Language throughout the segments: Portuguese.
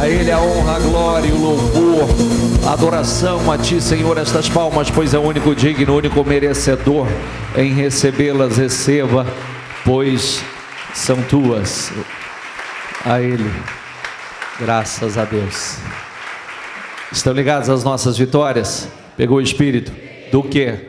A Ele a honra, a glória e o louvor, a adoração a Ti, Senhor. Estas palmas, pois é o único digno, o único merecedor em recebê-las. Receba, pois são Tuas. A Ele, graças a Deus. Estão ligados às nossas vitórias? Pegou o Espírito? Do quê?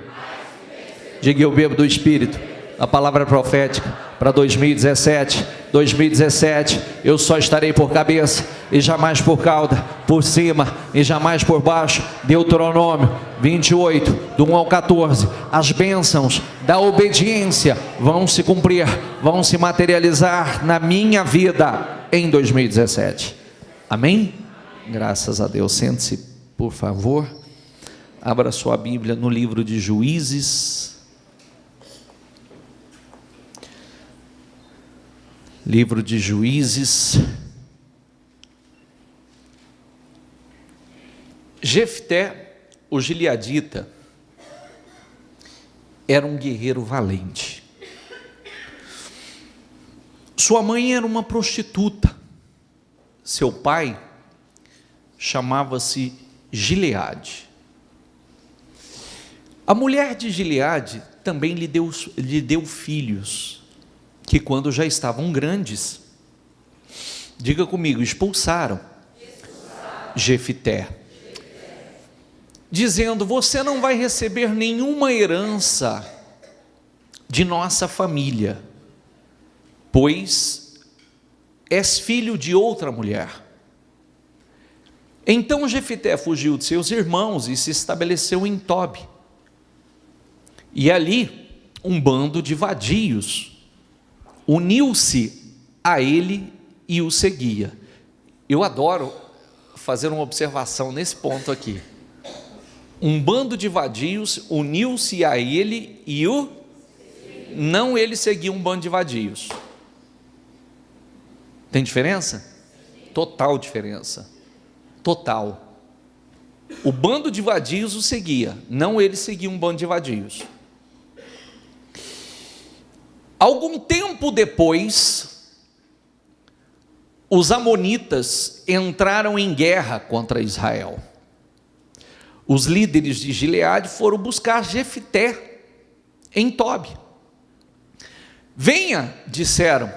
Diga: eu bebo do Espírito. A palavra profética para 2017. 2017, eu só estarei por cabeça e jamais por cauda, por cima e jamais por baixo. Deuteronômio 28, do 1 ao 14. As bênçãos da obediência vão se cumprir, vão se materializar na minha vida em 2017. Amém? Graças a Deus. Sente-se, por favor. Abra sua Bíblia no livro de Juízes. Livro de Juízes. Jefté, o gileadita, era um guerreiro valente. Sua mãe era uma prostituta. Seu pai chamava-se Gileade. A mulher de Gileade também lhe deu filhos, que quando já estavam grandes, diga comigo, expulsaram Jefté, dizendo: você não vai receber nenhuma herança de nossa família, pois és filho de outra mulher. Então Jefté fugiu de seus irmãos e se estabeleceu em Tobi, e ali um bando de vadios uniu-se a ele e o seguia. Eu adoro fazer uma observação nesse ponto aqui. Um bando de vadios uniu-se a ele e o... Não ele seguia um bando de vadios. Tem diferença? Total diferença. Total. O bando de vadios o seguia, não ele seguia um bando de vadios. Algum tempo depois, os amonitas entraram em guerra contra Israel. Os líderes de Gileade foram buscar Jefté em Tobi. Venha, disseram,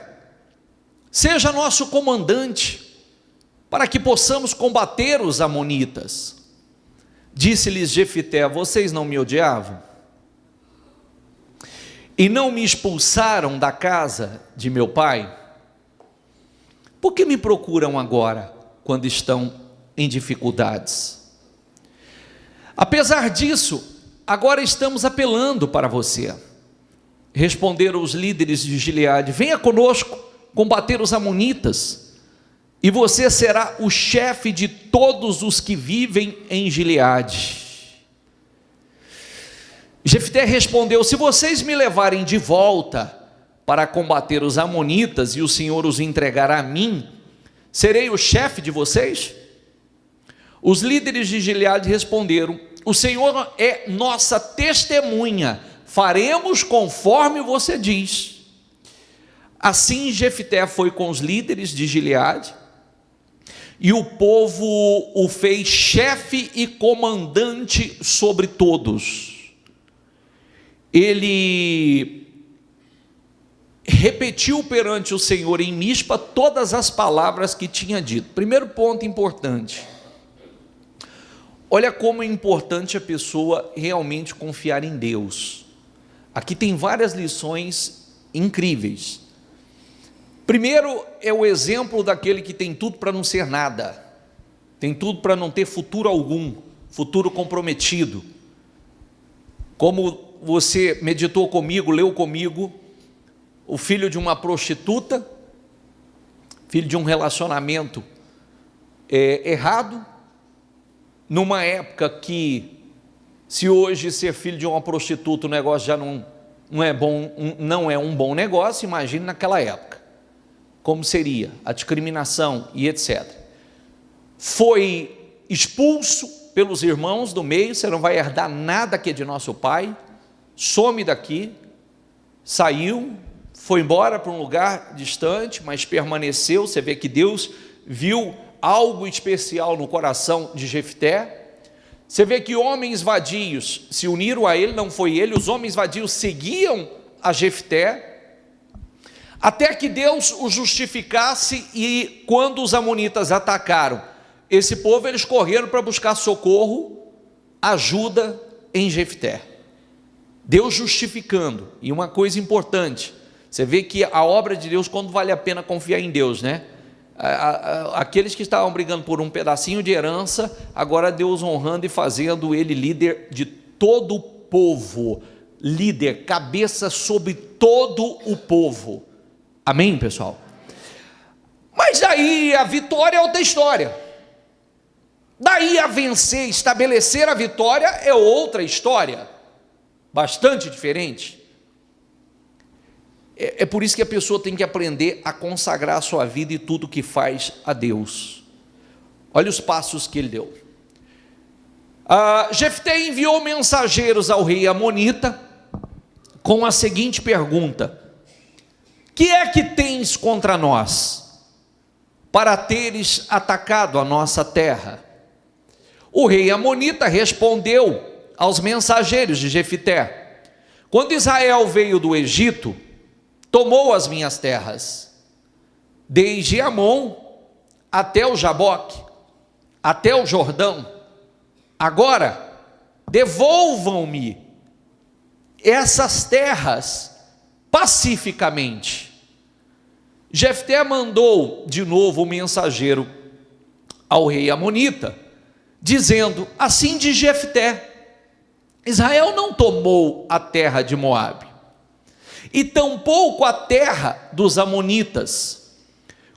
seja nosso comandante, para que possamos combater os amonitas. Disse-lhes Jefté: vocês não me odiavam? E não me expulsaram da casa de meu pai? Por que me procuram agora, quando estão em dificuldades? Apesar disso, agora estamos apelando para você. Responderam os líderes de Gileade: venha conosco combater os amonitas, e você será o chefe de todos os que vivem em Gileade. Jefté respondeu: se vocês me levarem de volta para combater os amonitas e o Senhor os entregar a mim, serei o chefe de vocês? Os líderes de Gileade responderam: o Senhor é nossa testemunha, faremos conforme você diz. Assim Jefté foi com os líderes de Gileade, e o povo o fez chefe e comandante sobre todos. Ele repetiu perante o Senhor em Mispa todas as palavras que tinha dito. Primeiro ponto importante: olha como é importante a pessoa realmente confiar em Deus. Aqui tem várias lições incríveis. Primeiro é o exemplo daquele que tem tudo para não ser nada, tem tudo para não ter futuro algum, futuro comprometido. Como você meditou comigo, leu comigo, o filho de uma prostituta, filho de um relacionamento errado, numa época que, se hoje ser filho de uma prostituta o negócio já não é bom, não é um bom negócio, imagine naquela época, como seria a discriminação e etc. Foi expulso pelos irmãos do meio: você não vai herdar nada que é de nosso pai, some daqui. Saiu, foi embora para um lugar distante, mas permaneceu. Você vê que Deus viu algo especial no coração de Jefté. Você vê que homens vadios se uniram a ele, não foi ele, os homens vadios seguiam a Jefté, até que Deus o justificasse. E quando os amonitas atacaram esse povo, eles correram para buscar socorro, ajuda em Jefté. Deus justificando. E uma coisa importante, você vê que a obra de Deus, quando vale a pena confiar em Deus, né? Aqueles que estavam brigando por um pedacinho de herança, agora Deus honrando e fazendo ele líder de todo o povo, líder, cabeça sobre todo o povo. Amém, pessoal? Mas daí a vitória é outra história. Daí a vencer, estabelecer a vitória é outra história, bastante diferente. É por isso que a pessoa tem que aprender a consagrar a sua vida e tudo que faz a Deus. Olha os passos que ele deu. Jefté enviou mensageiros ao rei amonita com a seguinte pergunta: que é que tens contra nós, para teres atacado a nossa terra? O rei amonita respondeu aos mensageiros de Jefté: quando Israel veio do Egito, tomou as minhas terras, desde Amon até o Jaboque, até o Jordão. Agora, devolvam-me essas terras pacificamente. Jefté mandou de novo o mensageiro ao rei amonita, dizendo: assim diz Jefté: Israel não tomou a terra de Moabe, e tampouco a terra dos amonitas.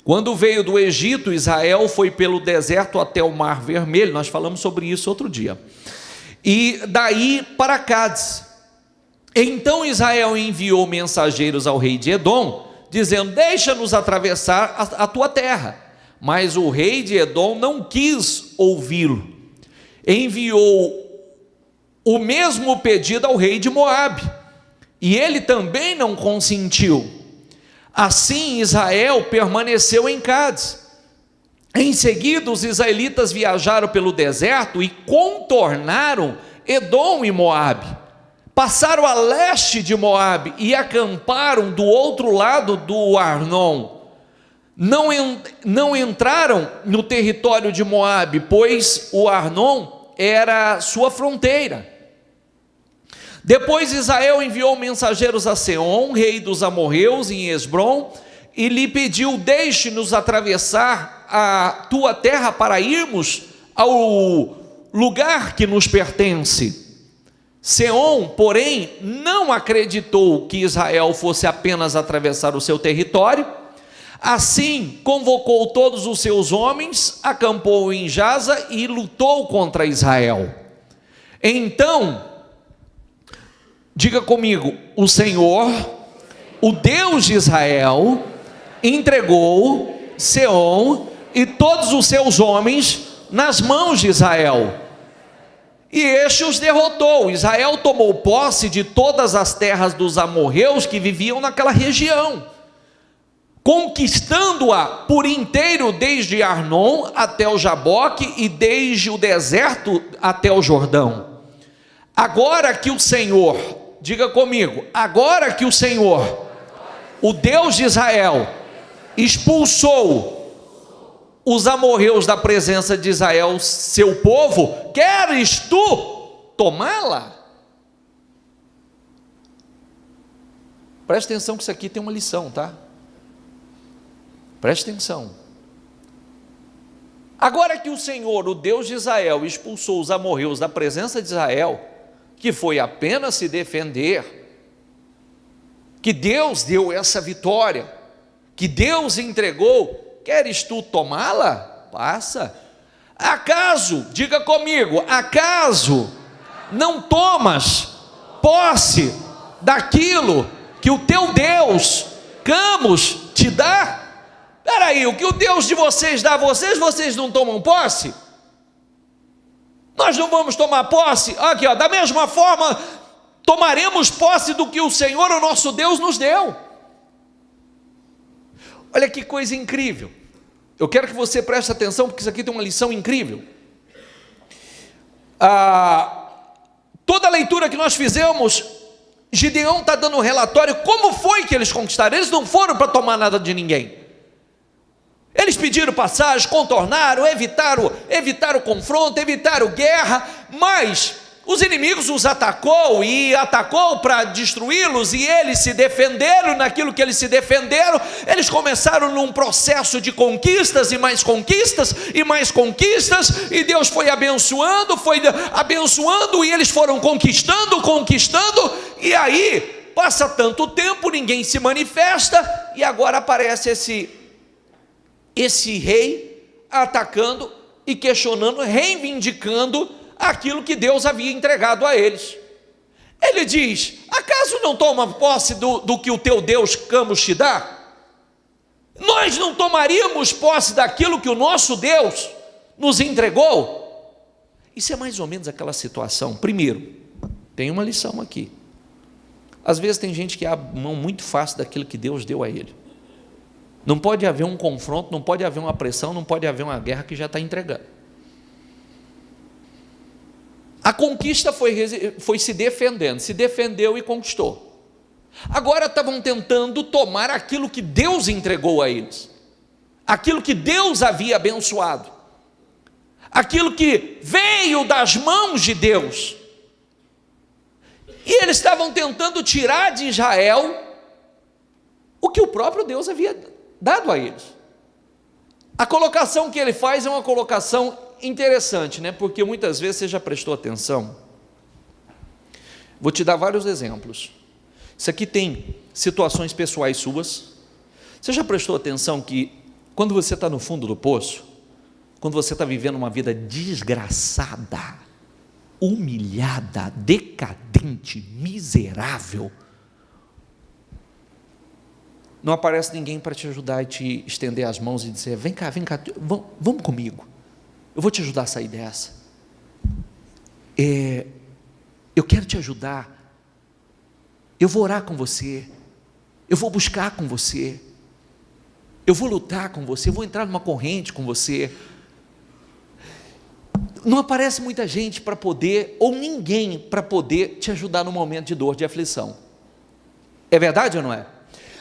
Quando veio do Egito, Israel foi pelo deserto até o Mar Vermelho, nós falamos sobre isso outro dia, e daí para Cádiz. Então Israel enviou mensageiros ao rei de Edom, dizendo: deixa-nos atravessar a tua terra. Mas o rei de Edom não quis ouvi-lo. Enviou o mesmo pedido ao rei de Moabe, e ele também não consentiu. Assim Israel permaneceu em Cádiz. Em seguida os israelitas viajaram pelo deserto e contornaram Edom e Moabe. Passaram a leste de Moabe e acamparam do outro lado do Arnon. Não entraram no território de Moabe, pois o Arnon era sua fronteira. Depois Israel enviou mensageiros a Seom, rei dos amorreus, em Esbrom, e lhe pediu: deixe-nos atravessar a tua terra para irmos ao lugar que nos pertence. Seom, porém, não acreditou que Israel fosse apenas atravessar o seu território. Assim, convocou todos os seus homens, acampou em Jaza e lutou contra Israel. Então, diga comigo: o Senhor, o Deus de Israel, entregou Seom e todos os seus homens nas mãos de Israel, e este os derrotou. Israel tomou posse de todas as terras dos amorreus que viviam naquela região, conquistando-a por inteiro, desde Arnon até o Jaboque e desde o deserto até o Jordão. Agora que o Senhor, diga comigo, agora que o Senhor, o Deus de Israel, expulsou os amorreus da presença de Israel, seu povo, queres tu tomá-la? Preste atenção que isso aqui tem uma lição, tá? Preste atenção. Agora que o Senhor, o Deus de Israel, expulsou os amorreus da presença de Israel, que foi apenas se defender, que Deus deu essa vitória, que Deus entregou, queres tu tomá-la? Passa. Acaso, diga comigo, acaso não tomas posse daquilo que o teu Deus, Camus, te dá? Espera aí, o que o Deus de vocês dá a vocês, vocês não tomam posse? Nós não vamos tomar posse? Aqui, ó, da mesma forma, tomaremos posse do que o Senhor, o nosso Deus, nos deu. Olha que coisa incrível. Eu quero que você preste atenção, porque isso aqui tem uma lição incrível. Toda a leitura que nós fizemos, Gideão está dando um relatório, como foi que eles conquistaram. Eles não foram para tomar nada de ninguém. Eles pediram passagem, contornaram, evitaram confronto, evitaram guerra, mas os inimigos os atacou para destruí-los, e eles se defenderam. Naquilo que eles se defenderam, eles começaram num processo de conquistas, e mais conquistas, e mais conquistas, e Deus foi abençoando, e eles foram conquistando, e aí, passa tanto tempo, ninguém se manifesta, e agora aparece esse rei atacando e questionando, reivindicando aquilo que Deus havia entregado a eles. Ele diz: acaso não toma posse do que o teu Deus Camus te dá? Nós não tomaríamos posse daquilo que o nosso Deus nos entregou? Isso é mais ou menos aquela situação. Primeiro, tem uma lição aqui. Às vezes tem gente que abre mão muito fácil daquilo que Deus deu a ele. Não pode haver um confronto, não pode haver uma pressão, não pode haver uma guerra que já está entregando. A conquista foi se defendendo, se defendeu e conquistou. Agora estavam tentando tomar aquilo que Deus entregou a eles, aquilo que Deus havia abençoado, aquilo que veio das mãos de Deus. E eles estavam tentando tirar de Israel o que o próprio Deus havia dado a eles. A colocação que ele faz é uma colocação interessante, né? Porque muitas vezes você já prestou atenção. Vou te dar vários exemplos. Isso aqui tem situações pessoais suas. Você já prestou atenção que quando você está no fundo do poço, quando você está vivendo uma vida desgraçada, humilhada, decadente, miserável, não aparece ninguém para te ajudar e te estender as mãos e dizer: vem cá, vamos comigo, eu vou te ajudar a sair dessa, eu quero te ajudar, eu vou orar com você, eu vou buscar com você, eu vou lutar com você, eu vou entrar numa corrente com você. Não aparece muita gente para poder, ou ninguém para poder te ajudar no momento de dor, de aflição. É verdade ou não é?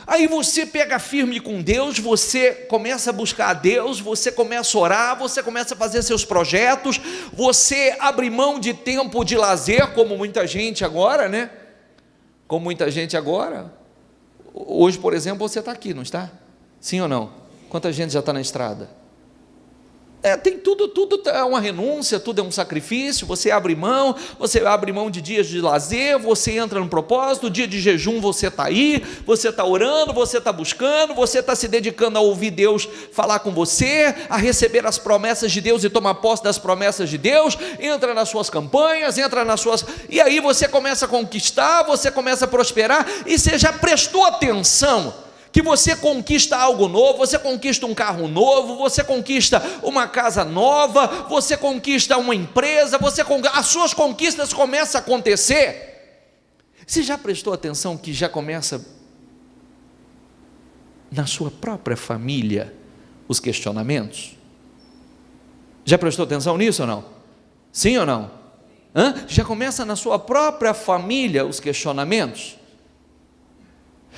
Aí você pega firme com Deus, você começa a buscar a Deus, você começa a orar, você começa a fazer seus projetos, você abre mão de tempo de lazer, como muita gente agora, né? Como muita gente agora. Hoje, por exemplo, você está aqui, não está? Sim ou não? Quanta gente já está na estrada? Tem tudo é uma renúncia, tudo é um sacrifício. Você abre mão de dias de lazer, você entra no propósito, dia de jejum você está aí, você está orando, você está buscando, você está se dedicando a ouvir Deus falar com você, a receber as promessas de Deus e tomar posse das promessas de Deus, entra nas suas campanhas, e aí você começa a conquistar, você começa a prosperar, e você já prestou atenção que você conquista algo novo, você conquista um carro novo, você conquista uma casa nova, você conquista uma empresa, as suas conquistas começam a acontecer. Você já prestou atenção que já começa na sua própria família os questionamentos? Já prestou atenção nisso ou não? Sim ou não? Já começa na sua própria família os questionamentos?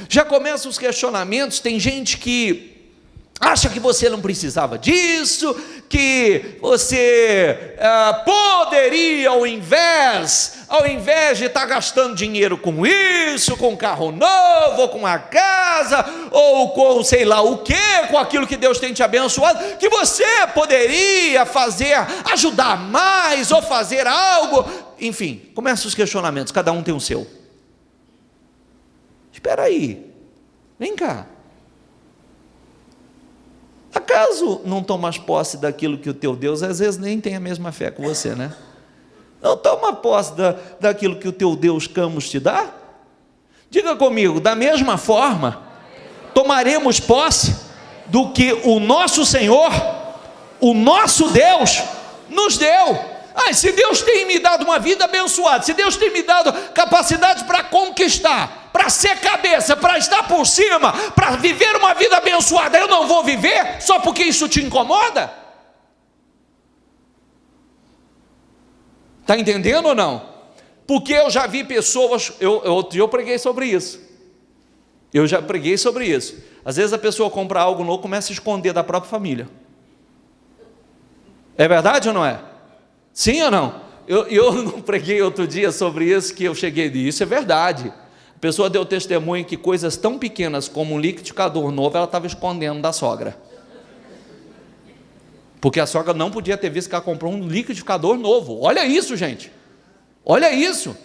Já começam os questionamentos. Tem gente que acha que você não precisava disso, que você poderia, ao invés de estar gastando dinheiro com isso, com um carro novo, ou com uma casa, ou com sei lá o que, com aquilo que Deus tem te abençoado, que você poderia ajudar mais, ou fazer algo. Enfim, começam os questionamentos, cada um tem o seu. Espera aí, vem cá, acaso não tomas posse daquilo que o teu Deus, às vezes nem tem a mesma fé que você, né? Não toma posse daquilo que o teu Deus Camus te dá? Diga comigo, da mesma forma, tomaremos posse do que o nosso Senhor, o nosso Deus, nos deu. Se Deus tem me dado uma vida abençoada, se Deus tem me dado capacidade para conquistar, para ser cabeça, para estar por cima, para viver uma vida abençoada, eu não vou viver só porque isso te incomoda? Está entendendo ou não? Porque eu já vi pessoas, eu preguei sobre isso. Eu já preguei sobre isso. Às vezes a pessoa compra algo novo, começa a esconder da própria família. É verdade ou não é? Sim ou não? Eu não preguei outro dia sobre isso, que eu cheguei disso, é verdade. A pessoa deu testemunho que coisas tão pequenas como um liquidificador novo, ela estava escondendo da sogra. Porque a sogra não podia ter visto que ela comprou um liquidificador novo. Olha isso, gente. Olha isso.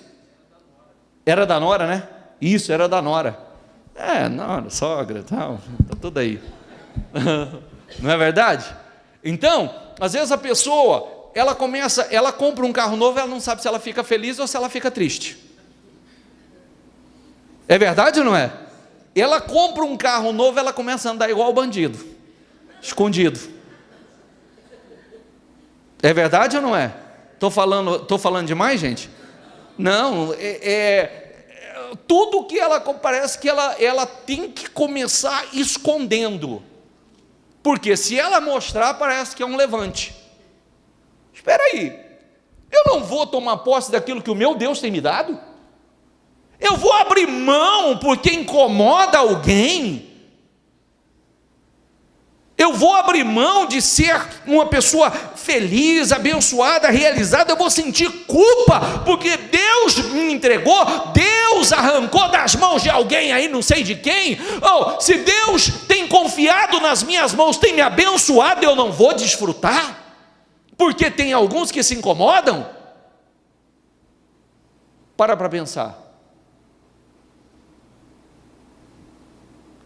Era da nora, né? Isso, era da nora. Nora, sogra, tal, tá tudo aí. Não é verdade? Então, às vezes a pessoa, ela compra um carro novo, ela não sabe se ela fica feliz ou se ela fica triste. É verdade ou não é? Ela compra um carro novo, ela começa a andar igual bandido, escondido. É verdade ou não é? Estou falando demais, gente? Não, tudo que ela, parece que ela tem que começar escondendo. Porque se ela mostrar, parece que é um levante. Espera aí, eu não vou tomar posse daquilo que o meu Deus tem me dado? Eu vou abrir mão porque incomoda alguém? Eu vou abrir mão de ser uma pessoa feliz, abençoada, realizada? Eu vou sentir culpa porque Deus me entregou, Deus arrancou das mãos de alguém aí, não sei de quem. Se Deus tem confiado nas minhas mãos, tem me abençoado, eu não vou desfrutar? Porque tem alguns que se incomodam? Para pensar.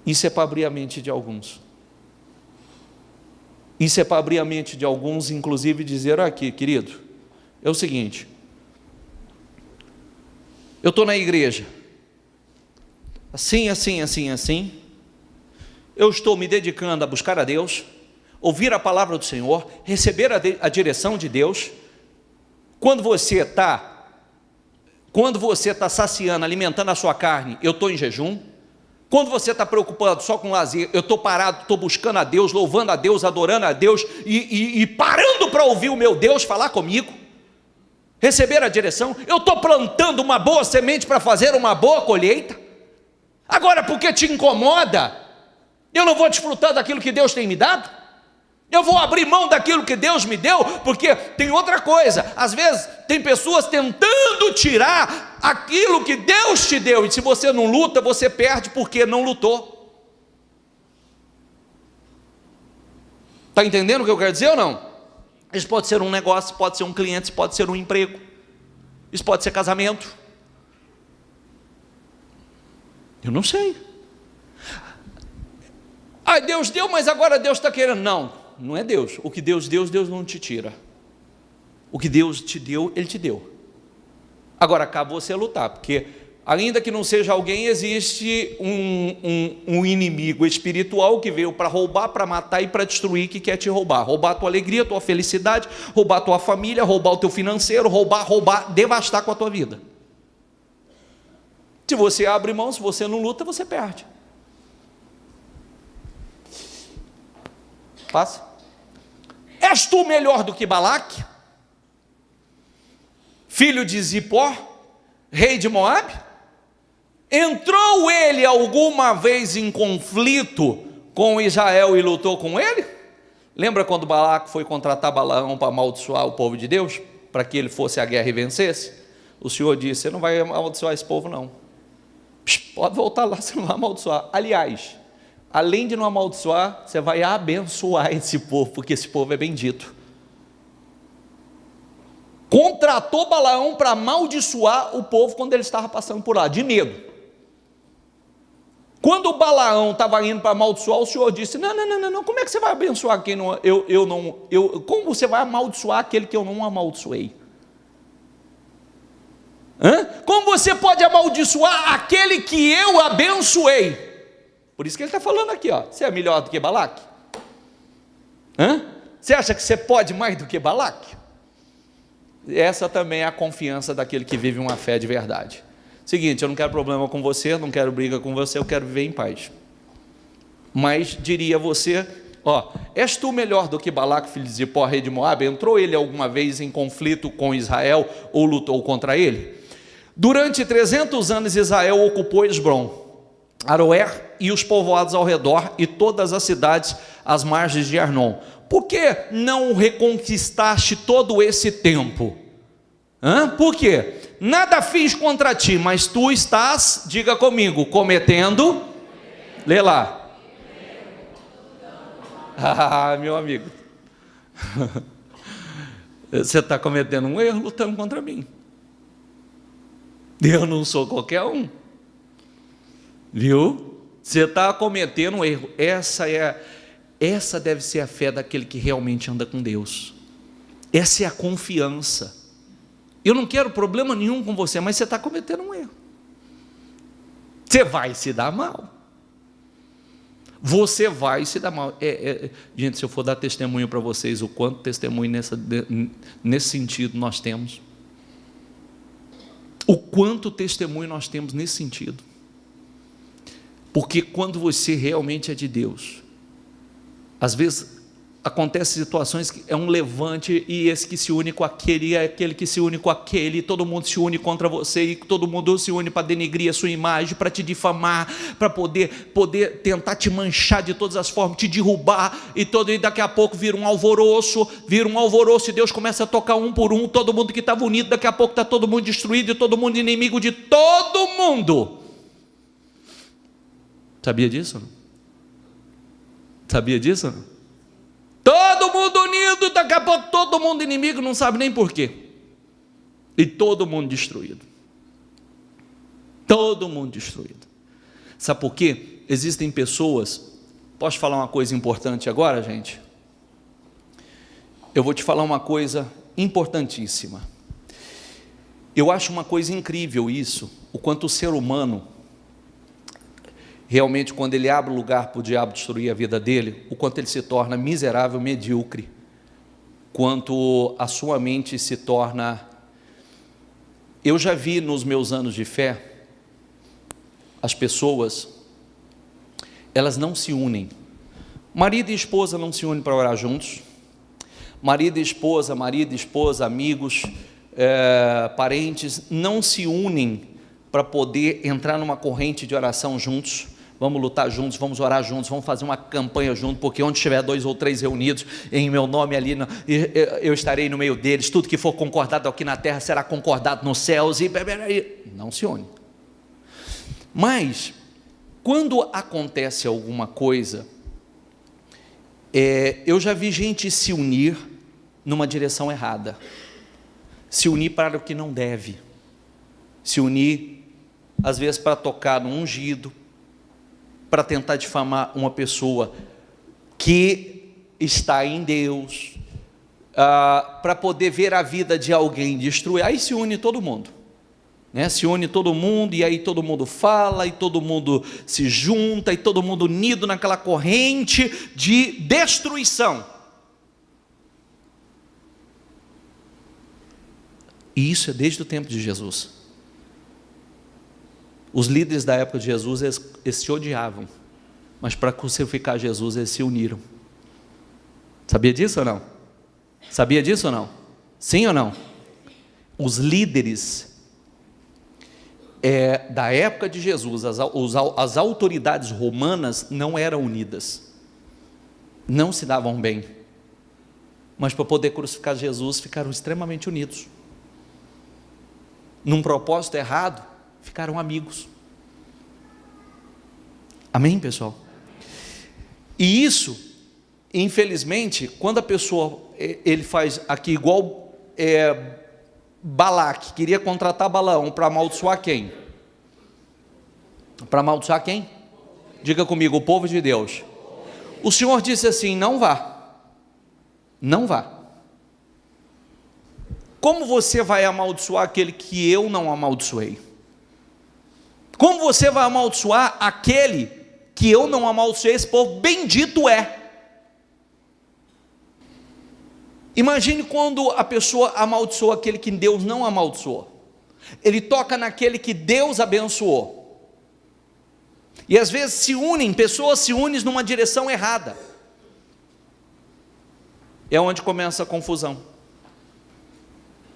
Isso é para abrir a mente de alguns. Isso é para abrir a mente de alguns, inclusive dizer aqui, querido, é o seguinte, eu estou na igreja, assim, eu estou me dedicando a buscar a Deus, ouvir a palavra do Senhor, receber a direção de Deus. Quando você está saciando, alimentando a sua carne, eu estou em jejum. Quando você está preocupado só com lazer, eu estou parado, estou buscando a Deus, louvando a Deus, adorando a Deus e parando para ouvir o meu Deus falar comigo, receber a direção. Eu estou plantando uma boa semente para fazer uma boa colheita. Agora, porque te incomoda, eu não vou desfrutar daquilo que Deus tem me dado? Eu vou abrir mão daquilo que Deus me deu? Porque tem outra coisa, às vezes tem pessoas tentando tirar aquilo que Deus te deu, e se você não luta, você perde porque não lutou. Está entendendo o que eu quero dizer ou não? Isso pode ser um negócio, pode ser um cliente, isso pode ser um emprego, isso pode ser casamento. Eu não sei. Deus deu, mas agora Deus está querendo. Não é Deus. O que Deus deu, Deus não te tira. O que Deus te deu, Ele te deu. Agora, cabe você lutar, porque ainda que não seja alguém, existe um inimigo espiritual que veio para roubar, para matar e para destruir, que quer te roubar. Roubar a tua alegria, a tua felicidade, roubar a tua família, roubar o teu financeiro, roubar, devastar com a tua vida. Se você abre mão, se você não luta, você perde. Passa. És tu melhor do que Balaque, filho de Zippor, rei de Moabe? Entrou ele alguma vez em conflito com Israel e lutou com ele? Lembra quando Balaque foi contratar Balaão para amaldiçoar o povo de Deus, para que ele fosse à guerra e vencesse? O Senhor disse: você não vai amaldiçoar esse povo não. Pode voltar lá, você não vai amaldiçoar. Aliás, além de não amaldiçoar, você vai abençoar esse povo, porque esse povo é bendito. Contratou Balaão para amaldiçoar o povo quando ele estava passando por lá, de medo. Quando o Balaão estava indo para amaldiçoar, o Senhor disse: não, como é que você vai abençoar quem não, como você vai amaldiçoar aquele que eu não amaldiçoei? Como você pode amaldiçoar aquele que eu abençoei? Por isso que ele está falando aqui, você é melhor do que Balaque? Você acha que você pode mais do que Balaque? Essa também é a confiança daquele que vive uma fé de verdade. Seguinte, eu não quero problema com você, não quero briga com você, eu quero viver em paz. Mas diria a você, és tu melhor do que Balaque, filho de Zippor, rei de Moabe? Entrou ele alguma vez em conflito com Israel ou lutou contra ele? Durante 300 anos Israel ocupou Esbrom, Aroer e os povoados ao redor e todas as cidades às margens de Arnon. Por que não reconquistaste todo esse tempo? Por quê? Nada fiz contra ti, mas tu estás, diga comigo, cometendo. Lê lá. Meu amigo, você está cometendo um erro lutando contra mim. Eu não sou qualquer um, viu? Você está cometendo um erro. Essa deve ser a fé daquele que realmente anda com Deus. Essa é a confiança. Eu não quero problema nenhum com você, mas você está cometendo um erro. Você vai se dar mal. Você vai se dar mal. Gente, se eu for dar testemunho para vocês, o quanto testemunho nesse sentido nós temos. O quanto testemunho nós temos nesse sentido. Porque quando você realmente é de Deus, às vezes acontecem situações que é um levante, e esse que se une com aquele, é aquele que se une com aquele, e todo mundo se une contra você, e todo mundo se une para denegrir a sua imagem, para te difamar, para poder tentar te manchar de todas as formas, te derrubar, e daqui a pouco vira um alvoroço, e Deus começa a tocar um por um, todo mundo que estava unido, daqui a pouco está todo mundo destruído, e todo mundo inimigo de todo mundo. Sabia disso? Sabia disso? Todo mundo unido, daqui a pouco todo mundo inimigo, não sabe nem porquê. E todo mundo destruído. Todo mundo destruído. Sabe por quê? Existem pessoas. Posso falar uma coisa importante agora, gente? Eu vou te falar uma coisa importantíssima. Eu acho uma coisa incrível isso, o quanto o ser humano, realmente, quando ele abre o lugar para o diabo destruir a vida dele, o quanto ele se torna miserável, medíocre, quanto a sua mente se torna... Eu já vi nos meus anos de fé, as pessoas, elas não se unem. Marido e esposa não se unem para orar juntos. Marido e esposa, amigos, parentes, não se unem para poder entrar numa corrente de oração juntos. Vamos lutar juntos, vamos orar juntos, vamos fazer uma campanha juntos, porque onde estiver 2 ou 3 reunidos em meu nome ali, eu estarei no meio deles. Tudo que for concordado aqui na terra será concordado nos céus. E não se une. Mas quando acontece alguma coisa, eu já vi gente se unir numa direção errada, se unir para o que não deve, se unir às vezes para tocar no ungido, para tentar difamar uma pessoa que está em Deus, para poder ver a vida de alguém destruir. Aí se une todo mundo, né? Se une todo mundo, e aí todo mundo fala, e todo mundo se junta, e todo mundo unido naquela corrente de destruição. E isso é desde o tempo de Jesus. Os líderes da época de Jesus, eles se odiavam, mas para crucificar Jesus, eles se uniram. Sabia disso ou não? Sabia disso ou não? Sim ou não? Os líderes da época de Jesus, as autoridades romanas não eram unidas, não se davam bem, mas para poder crucificar Jesus, ficaram extremamente unidos. Num propósito errado, ficaram amigos. Amém, pessoal? E isso, infelizmente, quando a pessoa, ele faz aqui igual Balaque, queria contratar Balaão para amaldiçoar quem? Para amaldiçoar quem? Diga comigo, o povo de Deus. O Senhor disse assim: não vá, não vá. Como você vai amaldiçoar aquele que eu não amaldiçoei? Como você vai amaldiçoar aquele que eu não amaldiçoei? Esse povo bendito é. Imagine quando a pessoa amaldiçoa aquele que Deus não amaldiçoou. ele toca naquele que Deus abençoou. E às vezes pessoas se unem numa direção errada. É onde começa a confusão.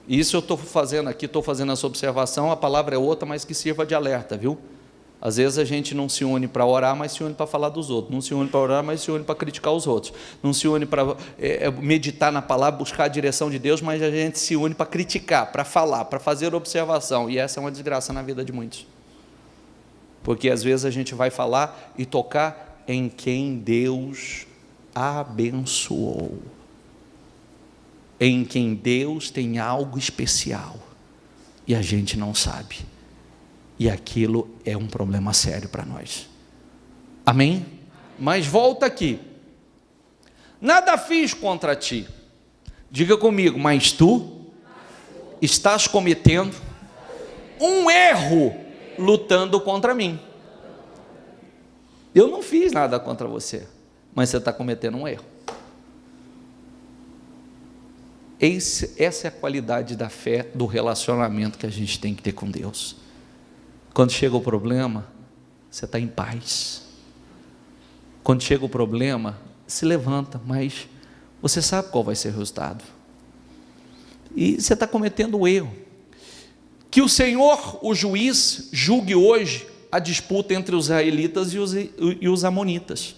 E isso eu estou fazendo aqui, estou fazendo essa observação, a palavra é outra, mas que sirva de alerta, viu? Às vezes a gente não se une para orar, mas se une para falar dos outros. Não se une para orar, mas se une para criticar os outros. Não se une para meditar na palavra, buscar a direção de Deus, mas a gente se une para criticar, para falar, para fazer observação. E essa é uma desgraça na vida de muitos. Porque às vezes a gente vai falar e tocar em quem Deus abençoou. Em quem Deus tem algo especial. E a gente não sabe. E aquilo é um problema sério para nós. Amém? Mas volta aqui. Nada fiz contra ti. Diga comigo, mas tu estás cometendo um erro lutando contra mim. Eu não fiz nada contra você, mas você está cometendo um erro. Essa é a qualidade da fé, do relacionamento que a gente tem que ter com Deus. Quando chega o problema, você está em paz. Quando chega o problema, se levanta, mas você sabe qual vai ser o resultado. E você está cometendo um erro. Que o Senhor, o juiz, julgue hoje a disputa entre os israelitas e os amonitas.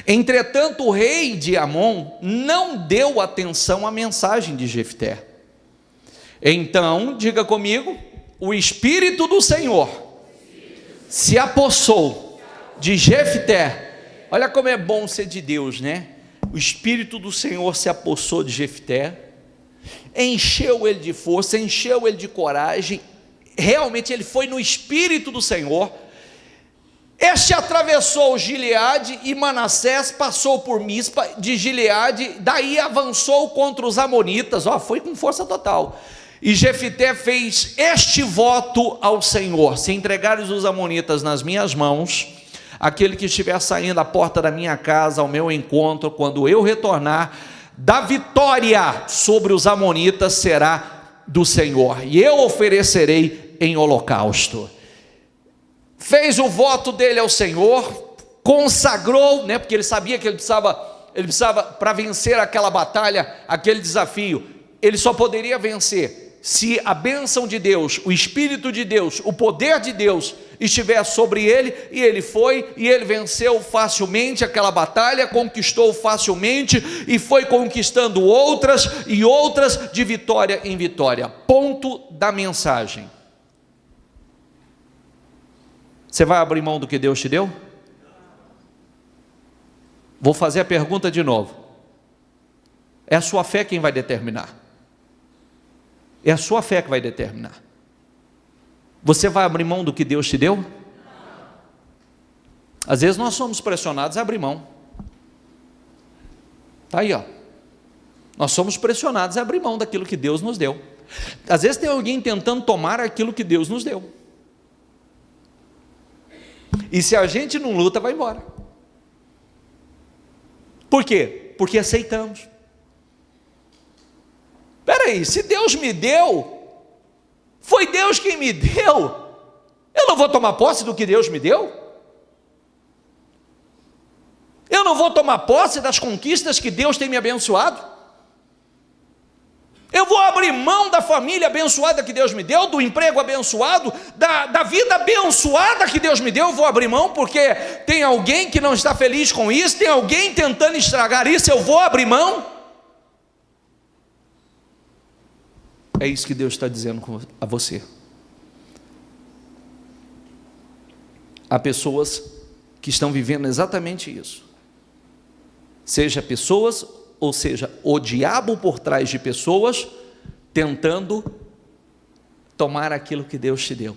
Entretanto, o rei de Amon não deu atenção à mensagem de Jefté. Então, diga comigo, o Espírito do Senhor se apossou de Jefté. Olha como é bom ser de Deus, né? O Espírito do Senhor se apossou de Jefté, encheu ele de força, encheu ele de coragem. Realmente ele foi no Espírito do Senhor. Este atravessou Gileade e Manassés, passou por Mispa de Gileade, daí avançou contra os amonitas, foi com força total. E Jefté fez este voto ao Senhor: se entregares os amonitas nas minhas mãos, aquele que estiver saindo à porta da minha casa ao meu encontro, quando eu retornar, da vitória sobre os amonitas será do Senhor, e eu oferecerei em holocausto. Fez o voto dele ao Senhor, consagrou, porque ele sabia que ele precisava para vencer aquela batalha, aquele desafio, ele só poderia vencer se a bênção de Deus, o Espírito de Deus, o poder de Deus estiver sobre ele. E ele foi, e ele venceu facilmente aquela batalha, conquistou facilmente, e foi conquistando outras e outras, de vitória em vitória. Ponto da mensagem. Você vai abrir mão do que Deus te deu? Vou fazer a pergunta de novo. É a sua fé quem vai determinar. É a sua fé que vai determinar. Você vai abrir mão do que Deus te deu? Às vezes nós somos pressionados a abrir mão. Está aí, nós somos pressionados a abrir mão daquilo que Deus nos deu. Às vezes tem alguém tentando tomar aquilo que Deus nos deu. E se a gente não luta, vai embora. Por quê? Porque aceitamos. Espera aí, se Deus me deu, foi Deus quem me deu, eu não vou tomar posse do que Deus me deu? Eu não vou tomar posse das conquistas que Deus tem me abençoado? Eu vou abrir mão da família abençoada que Deus me deu, do emprego abençoado, da vida abençoada que Deus me deu? Eu vou abrir mão porque tem alguém que não está feliz com isso, tem alguém tentando estragar isso, eu vou abrir mão? É isso que Deus está dizendo a você. Há pessoas que estão vivendo exatamente isso. Seja pessoas, ou seja, o diabo por trás de pessoas, tentando tomar aquilo que Deus te deu,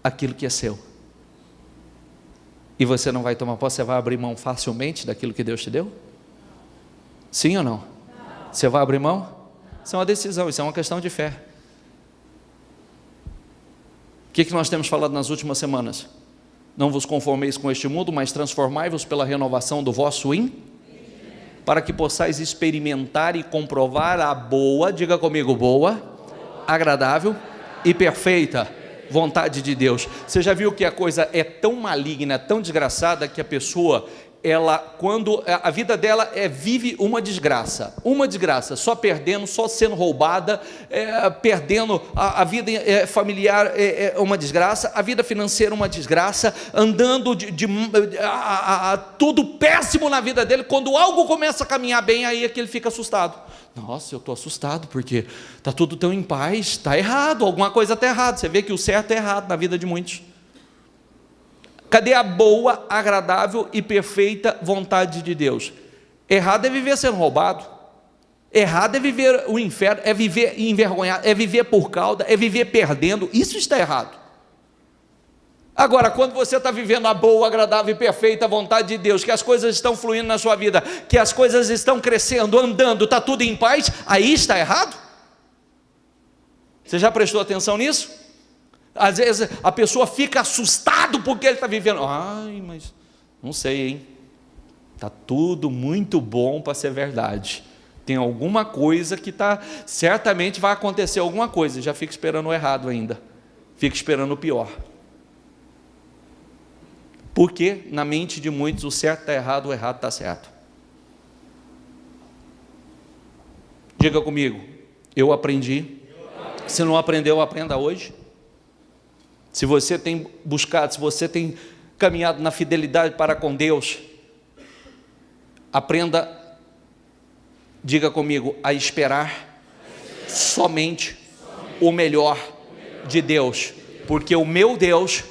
aquilo que é seu. E você não vai tomar posse, você vai abrir mão facilmente daquilo que Deus te deu? Sim ou não? Você vai abrir mão? Isso é uma decisão, isso é uma questão de fé. O que nós temos falado nas últimas semanas? Não vos conformeis com este mundo, mas transformai-vos pela renovação do vosso para que possais experimentar e comprovar a boa, diga comigo, boa, agradável e perfeita vontade de Deus. Você já viu que a coisa é tão maligna, tão desgraçada, que a pessoa, quando a vida dela vive uma desgraça, só perdendo, só sendo roubada, perdendo a vida familiar, uma desgraça, a vida financeira uma desgraça, andando tudo péssimo na vida dele. Quando algo começa a caminhar bem, aí é que ele fica assustado. Nossa, eu estou assustado, porque está tudo tão em paz, está errado, alguma coisa está errada. Você vê que o certo é errado na vida de muitos. Cadê a boa, agradável e perfeita vontade de Deus? Errado é viver sendo roubado, errado é viver o inferno, é viver envergonhado, é viver por cauda, é viver perdendo. Isso está errado. Agora, quando você está vivendo a boa, agradável e perfeita vontade de Deus, que as coisas estão fluindo na sua vida, que as coisas estão crescendo, andando, está tudo em paz, aí está errado? Você já prestou atenção nisso? Às vezes a pessoa fica assustado porque ele está vivendo. Ai, mas não sei, hein? Está tudo muito bom para ser verdade. Tem alguma coisa que certamente vai acontecer alguma coisa. Já fica esperando o errado ainda. Fica esperando o pior. Porque na mente de muitos o certo está errado, o errado está certo. Diga comigo, eu aprendi. Se não aprendeu, aprenda hoje. Se você tem buscado, se você tem caminhado na fidelidade para com Deus, aprenda, diga comigo, a esperar somente o melhor de Deus, porque o meu Deus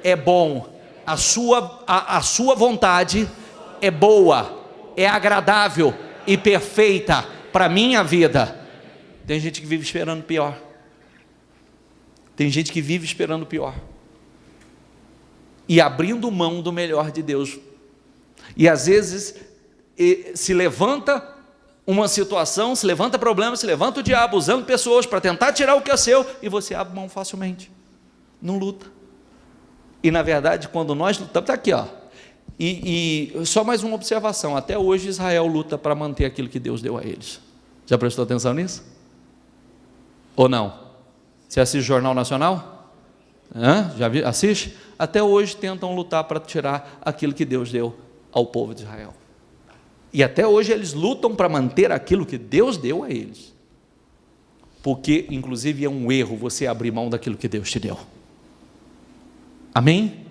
é bom, a sua vontade é boa, é agradável e perfeita para a minha vida. Tem gente que vive esperando pior. Tem gente que vive esperando o pior e abrindo mão do melhor de Deus. E às vezes se levanta uma situação, se levanta problema, se levanta o diabo usando pessoas para tentar tirar o que é seu, e você abre mão facilmente, não luta. E na verdade, quando nós lutamos, está aqui, ó. E só mais uma observação: até hoje Israel luta para manter aquilo que Deus deu a eles. Já prestou atenção nisso? Ou não? Você assiste Jornal Nacional? Já viu? Assiste? Até hoje tentam lutar para tirar aquilo que Deus deu ao povo de Israel. E até hoje eles lutam para manter aquilo que Deus deu a eles. Porque, inclusive, é um erro você abrir mão daquilo que Deus te deu. Amém?